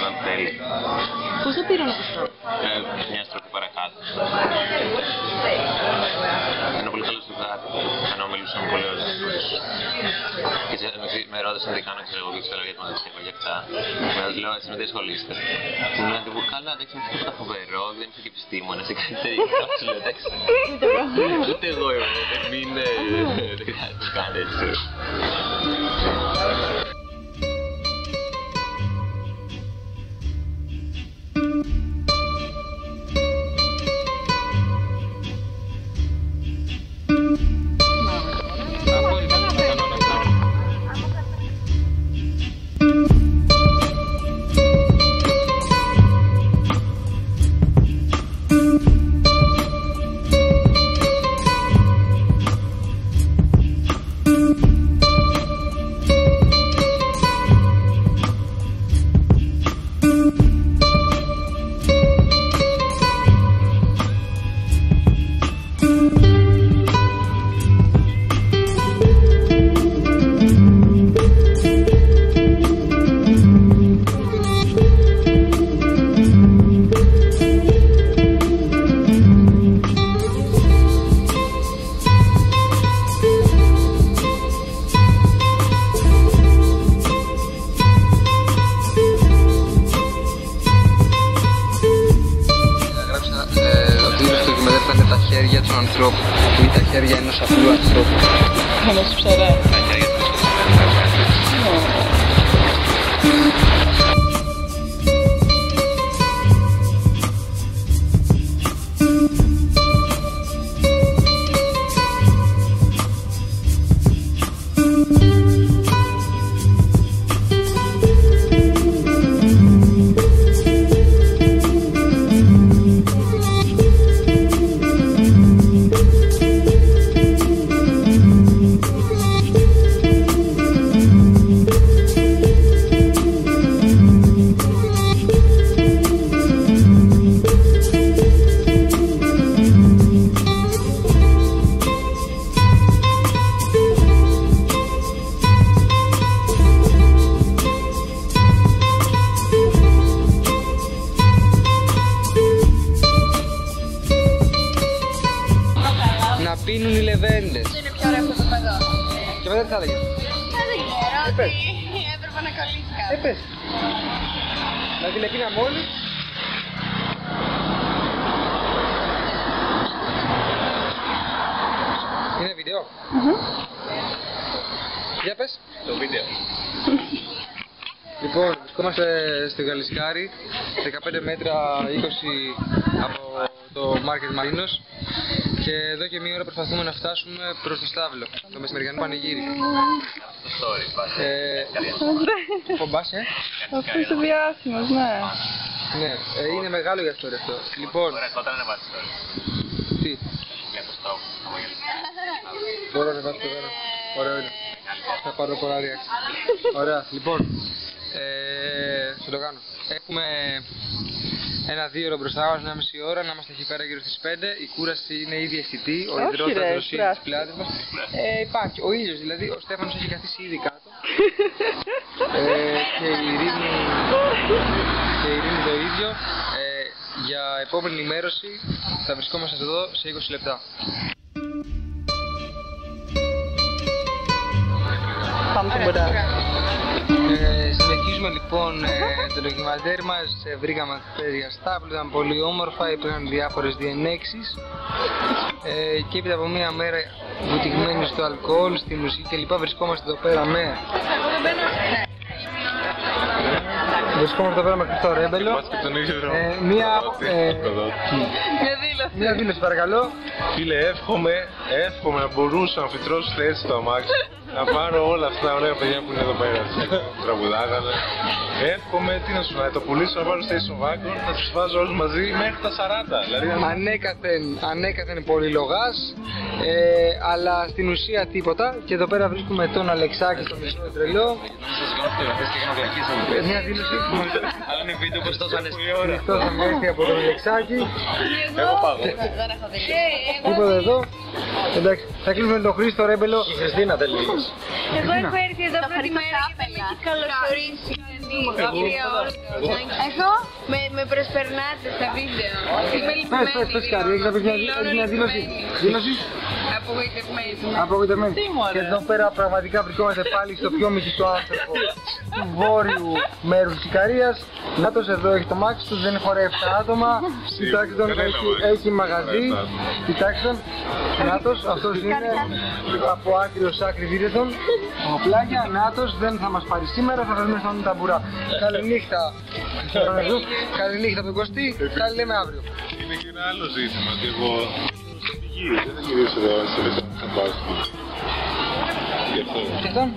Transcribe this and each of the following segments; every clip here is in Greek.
όταν θέλει. Πώς το πήραν αυτό? Μια στροφή παρακάτω. Είναι πολύ καλό ζευγάρι, ενώ μιλούσαμε πολύ ωραία. Και με ρώτησαν τι κάνω, ξέρω εγώ, και ξέρω γιατί μου έδειξε για αυτά. Με τους λέω, εσύ με τι ασχολείστε. Μου λένε ότι καλά, εντάξει, είναι τίποτα φοβερό, δεν είσαι και επιστήμονας, ή κάτι τέτοιο. Του λέω, εντάξει. Ούτε εγώ, μην δεν χρειάζεται να κάνετε έτσι. Τα χέρια του ανθρώπου ή τα χέρια ενός απλού ανθρώπου. Ενός ψαρά. Να πίνουν οι λεβέντες. Είναι πιο ωραίο αυτό εδώ. Και μετά τι θα έλεγες? Δεν ξέρω, ότι έπρεπε να κολλήσει κάτι. Πες. Να την επίναμε όλοι. Είναι βίντεο. Για πες. Το βίντεο. Λοιπόν, βρισκόμαστε στη Γαλισκάρη, 15 μέτρα 20 από το Μάρκετ Μαρίνος και εδώ και μία ώρα προσπαθούμε να φτάσουμε προς το Στάβλο, το μεσημεριανό πανηγύρι. Το story, πάτε. Φομπάσαι, Αυτό είσαι διάσημος, ναι. Ναι, είναι μεγάλο για story αυτό. Λοιπόν, Ωραία, όταν ανεβάσεις story. τι, Για το στόχο, μπορώ να ανεβάσω το εδώ. Ωραίο είναι. Θα πάρω πολλά reaction. Ωραία, λοιπόν, θα το κάνω. Έχουμε ένα 2 ώρο μπροστά μας, 1,5 ώρα, να είμαστε εκεί πέρα γύρω στις 5. Η κούραση είναι ήδη αισθητή, ο υδρότατος είναι στις πλάτες μας. Υπάρχει ο ήλιος, δηλαδή ο Στέφανος έχει καθίσει ήδη κάτω. Και η Ειρήνη το ίδιο. Για επόμενη ενημέρωση θα βρισκόμαστε εδώ σε 20 λεπτά. Πάμε στον ποτά. Συνεχίζουμε λοιπόν το ντοκιμαντέρ μας. Βρήκαμε χθες για Στάβλο, ήταν πολύ όμορφα, υπήρχαν διάφορες διενέξεις και έπειτα από μία μέρα βουτυγμένοι στο αλκοόλ, στη μουσική κλπ. Βρισκόμαστε εδώ πέρα με Χριστό Ρέμπελο. Μία δήλωση παρακαλώ. Φίλε, εύχομαι να μπορούσα να φυτρώσω έτσι το αμάξι. Να πάρω όλα αυτά τα ωραία παιδιά που είναι εδώ πέρα που τραγουδάγανε. Εύχομαι, τι να σου πω, να το πουλήσω να πάρω station wagon, να τους βάζω όλους μαζί μέχρι τα 40. Δηλαδή, ανέκαθεν πολυλογάς, αλλά στην ουσία τίποτα. Και εδώ πέρα βρίσκουμε τον Αλεξάκη, τον μισό τρελό. Μια δήλωση. Αλλά είναι βίντεο πως τόσο ανεστή. Χριστός Ανέστη από τον Αλεξάκη. Εγώ πάω. Τίποτα εδώ. Εντάξει, θα κλείσουμε τον Χρήστο Ρέμπελο. η Χριστίνα τελείως. Εγώ έχω έρθει εδώ πρώτη μέρα και δεν με έχει καλωσορίσει. Κυρία Όρκο. Εγώ με προσπερνάτε στα βίντεο. Είμαι λυπημένη. Πες Κάρη, έχεις να πεις μια δήλωση. Δήλωση. Απογοητευμένη. Και εδώ πέρα πραγματικά βρισκόμαστε πάλι στο πιο μυθιστό άνθρωπο του βόρειου μέρους της Ικαρίας. Νάτος εδώ έχει το μάξι του, δεν χωράει 7 άτομα. Κοιτάξτε τον, έχει μαγαζί. Κοιτάξτε τον. Νάτος, αυτός είναι από άκρη ως άκρη δίδετον. Ο πλάγια, Νάτος, δεν θα μας πάρει σήμερα, θα φέρουμε στον ταμπουρά. Καληνύχτα. Καληνύχτα τον Κωστή, τα λέμε αύριο. Είναι και ένα άλλο ζήτημα ότι εγώ δεν θα γυρίσω εδώ σε λεπτά να πάω στην. Γι' αυτό. Και αυτόν.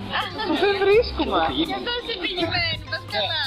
Δεν βρίσκουμε. Γι' αυτό είσαι πηγημένη, πας καλά.